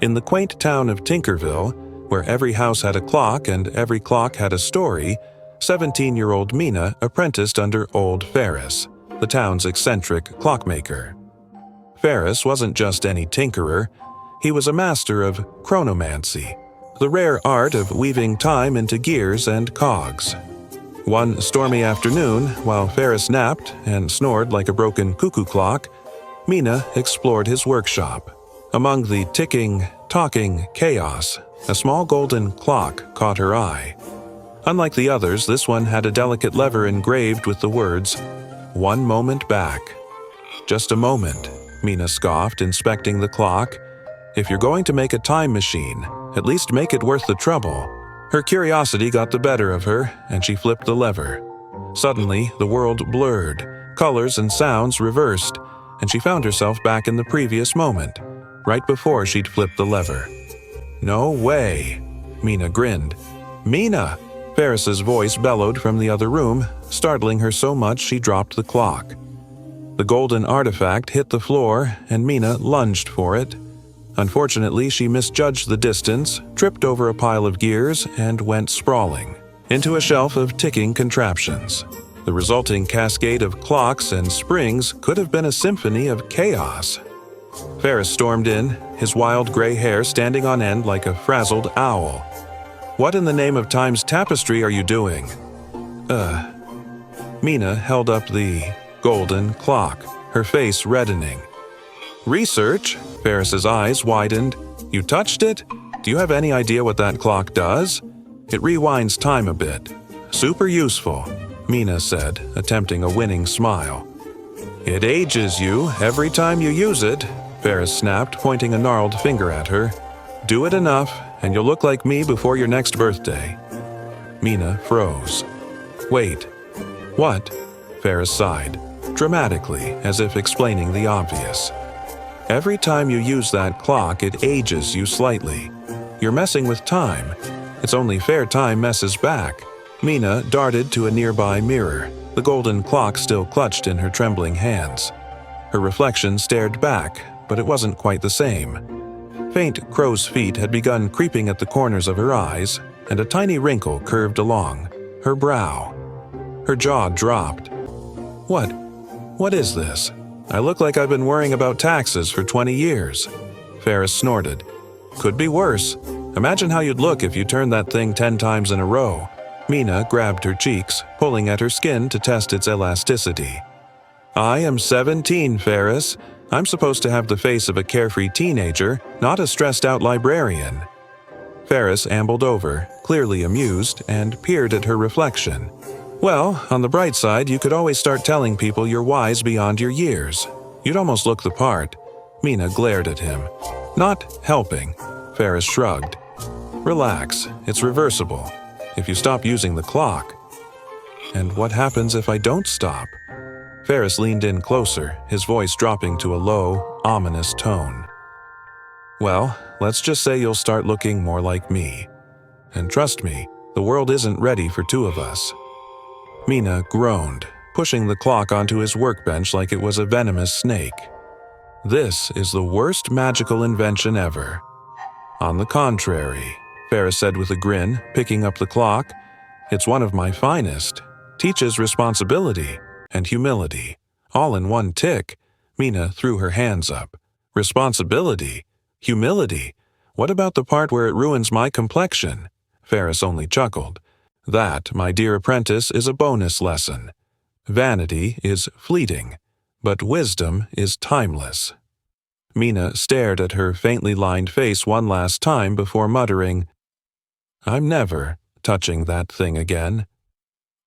In the quaint town of Tinkerville, where every house had a clock and every clock had a story, 17-year-old Mina apprenticed under Old Ferris, the town's eccentric clockmaker. Ferris wasn't just any tinkerer, he was a master of chronomancy, the rare art of weaving time into gears and cogs. One stormy afternoon, while Ferris napped and snored like a broken cuckoo clock, Mina explored his workshop. Among the ticking, talking chaos, a small golden clock caught her eye. Unlike the others, this one had a delicate lever engraved with the words, "1 moment back." "Just a moment," Mina scoffed, inspecting the clock. "If you're going to make a time machine, at least make it worth the trouble." Her curiosity got the better of her, and she flipped the lever. Suddenly, the world blurred, colors and sounds reversed, and she found herself back in the previous moment, right before she'd flipped the lever. "No way!" Mina grinned. "Mina!" Ferris's voice bellowed from the other room, startling her so much she dropped the clock. The golden artifact hit the floor, and Mina lunged for it. Unfortunately, she misjudged the distance, tripped over a pile of gears, and went sprawling into a shelf of ticking contraptions. The resulting cascade of clocks and springs could have been a symphony of chaos. Ferris stormed in, his wild gray hair standing on end like a frazzled owl. "What in the name of time's tapestry are you doing?" Mina held up the golden clock, her face reddening. "Research?" Ferris's eyes widened. "You touched it? Do you have any idea what that clock does?" "It rewinds time a bit. Super useful," Mina said, attempting a winning smile. "It ages you every time you use it," Ferris snapped, pointing a gnarled finger at her. "Do it enough, and you'll look like me before your next birthday." Mina froze. "Wait. What?" Ferris sighed, dramatically, as if explaining the obvious. "Every time you use that clock, it ages you slightly. You're messing with time. It's only fair time messes back." Mina darted to a nearby mirror, the golden clock still clutched in her trembling hands. Her reflection stared back, but it wasn't quite the same. Faint crow's feet had begun creeping at the corners of her eyes, and a tiny wrinkle curved along her brow. Her jaw dropped. What is this? I look like I've been worrying about taxes for 20 years. Ferris snorted. "Could be worse. Imagine how you'd look if you turned that thing 10 times in a row." Mina grabbed her cheeks, pulling at her skin to test its elasticity. "I am 17, Ferris. I'm supposed to have the face of a carefree teenager, not a stressed-out librarian." Ferris ambled over, clearly amused, and peered at her reflection. "Well, on the bright side, you could always start telling people you're wise beyond your years. You'd almost look the part." Mina glared at him. "Not helping," Ferris shrugged. "Relax, it's reversible. If you stop using the clock." "And what happens if I don't stop?" Ferris leaned in closer, his voice dropping to a low, ominous tone. "Well, let's just say you'll start looking more like me. And trust me, the world isn't ready for 2 of us." Mina groaned, pushing the clock onto his workbench like it was a venomous snake. "This is the worst magical invention ever." "On the contrary," Ferris said with a grin, picking up the clock. "It's one of my finest. Teaches responsibility and humility, all in one tick." Mina threw her hands up. "Responsibility? Humility? What about the part where it ruins my complexion?" Ferris only chuckled. "That, my dear apprentice, is a bonus lesson. Vanity is fleeting, but wisdom is timeless." Mina stared at her faintly lined face one last time before muttering, "I'm never touching that thing again."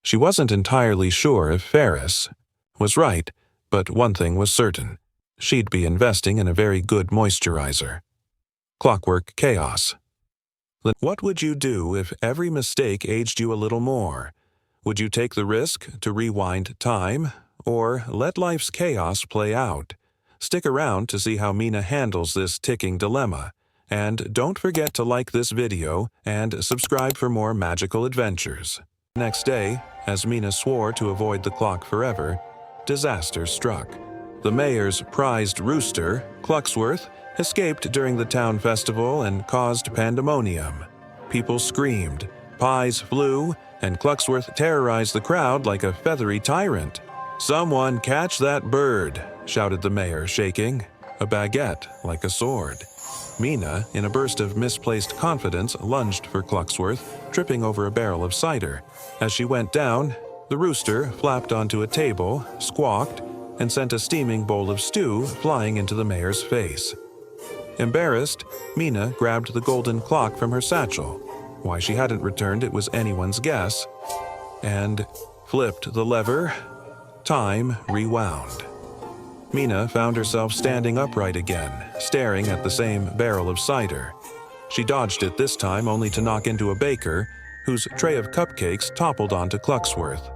She wasn't entirely sure if Ferris was right, but one thing was certain. She'd be investing in a very good moisturizer. Clockwork chaos. What would you do if every mistake aged you a little more? Would you take the risk to rewind time, or let life's chaos play out? Stick around to see how Mina handles this ticking dilemma. And don't forget to like this video and subscribe for more magical adventures. Next day, as Mina swore to avoid the clock forever, disaster struck. The mayor's prized rooster, Clucksworth, escaped during the town festival and caused pandemonium. People screamed, pies flew, and Clucksworth terrorized the crowd like a feathery tyrant. "Someone catch that bird," shouted the mayor, shaking, a baguette like a sword. Mina, in a burst of misplaced confidence, lunged for Clucksworth, tripping over a barrel of cider. As she went down, the rooster flapped onto a table, squawked, and sent a steaming bowl of stew flying into the mayor's face. Embarrassed, Mina grabbed the golden clock from her satchel. Why she hadn't returned it was anyone's guess, and flipped the lever. Time rewound. Mina found herself standing upright again, staring at the same barrel of cider. She dodged it this time only to knock into a baker, whose tray of cupcakes toppled onto Clucksworth.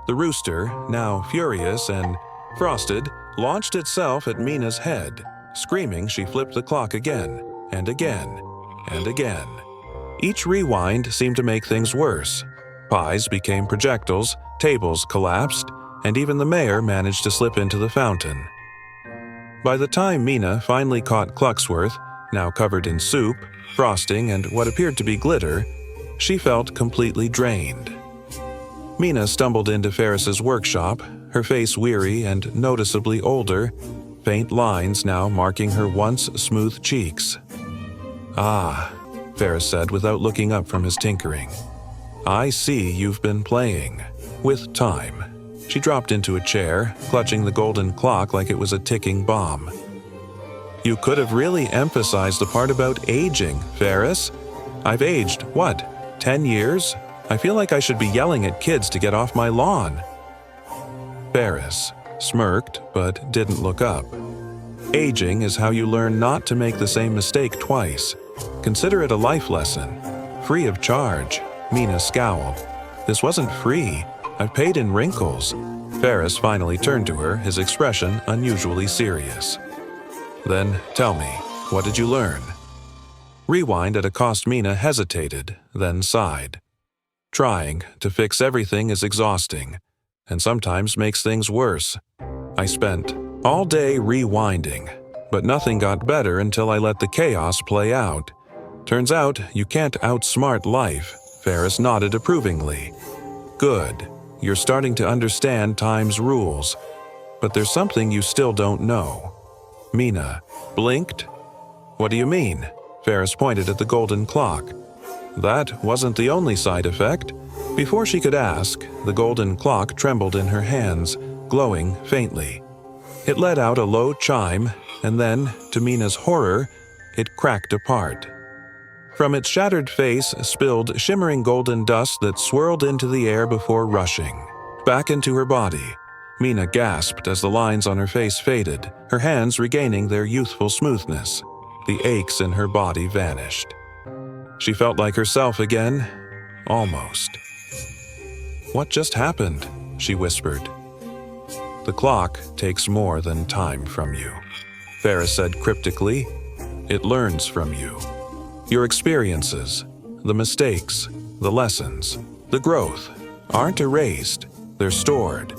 The rooster, now furious and frosted, launched itself at Mina's head. Screaming, she flipped the clock again, and again, and again. Each rewind seemed to make things worse. Pies became projectiles, tables collapsed, and even the mayor managed to slip into the fountain. By the time Mina finally caught Clucksworth, now covered in soup, frosting, and what appeared to be glitter, she felt completely drained. Mina stumbled into Ferris's workshop, her face weary and noticeably older, faint lines now marking her once smooth cheeks. "Ah," Ferris said without looking up from his tinkering. "I see you've been playing with time." She dropped into a chair, clutching the golden clock like it was a ticking bomb. "You could have really emphasized the part about aging, Ferris. I've aged, what, 10 years? I feel like I should be yelling at kids to get off my lawn." Ferris smirked but didn't look up. "Aging is how you learn not to make the same mistake twice. Consider it a life lesson. Free of charge." Mina scowled. "This wasn't free. I've paid in wrinkles." Ferris finally turned to her, his expression unusually serious. "Then tell me, what did you learn?" Rewind at a cost Mina hesitated, then sighed. "Trying to fix everything is exhausting, and sometimes makes things worse. I spent all day rewinding, but nothing got better until I let the chaos play out. Turns out you can't outsmart life." Ferris nodded approvingly. "Good. You're starting to understand time's rules. But there's something you still don't know." Mina blinked. "What do you mean?" Ferris pointed at the golden clock. That wasn't the only side effect. Before she could ask, the golden clock trembled in her hands, glowing faintly. It let out a low chime, and then, to Mina's horror, it cracked apart. From its shattered face spilled shimmering golden dust that swirled into the air before rushing back into her body. Mina gasped as the lines on her face faded, her hands regaining their youthful smoothness. The aches in her body vanished. She felt like herself again, almost. "What just happened?" she whispered. "The clock takes more than time from you," Ferris said cryptically. "It learns from you. Your experiences, the mistakes, the lessons, the growth aren't erased, they're stored.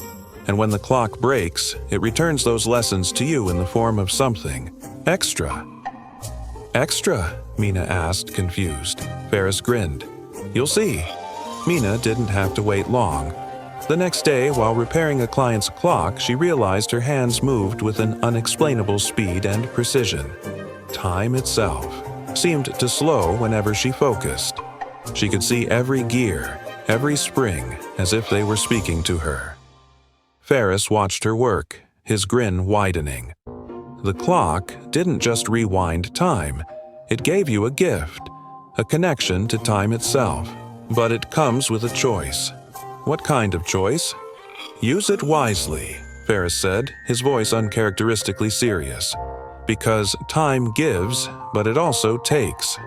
And when the clock breaks, it returns those lessons to you in the form of something extra." "Extra?" Mina asked, confused. Ferris grinned. "You'll see." Mina didn't have to wait long. The next day, while repairing a client's clock, she realized her hands moved with an unexplainable speed and precision. Time itself seemed to slow whenever she focused. She could see every gear, every spring, as if they were speaking to her. Ferris watched her work, his grin widening. The clock didn't just rewind time, it gave you a gift, a connection to time itself. But it comes with a choice. What kind of choice? "Use it wisely," Ferris said, his voice uncharacteristically serious. "Because time gives, but it also takes.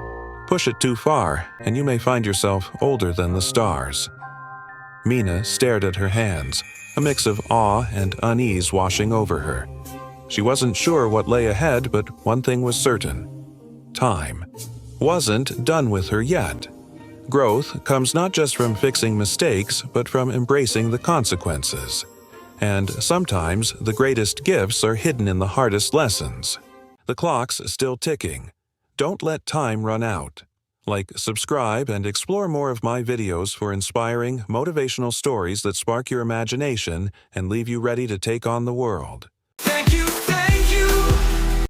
Push it too far, and you may find yourself older than the stars." Mina stared at her hands, a mix of awe and unease washing over her. She wasn't sure what lay ahead, but one thing was certain. Time wasn't done with her yet. Growth comes not just from fixing mistakes, but from embracing the consequences. And sometimes the greatest gifts are hidden in the hardest lessons. The clock's still ticking. Don't let time run out. Like, subscribe, and explore more of my videos for inspiring, motivational stories that spark your imagination and leave you ready to take on the world.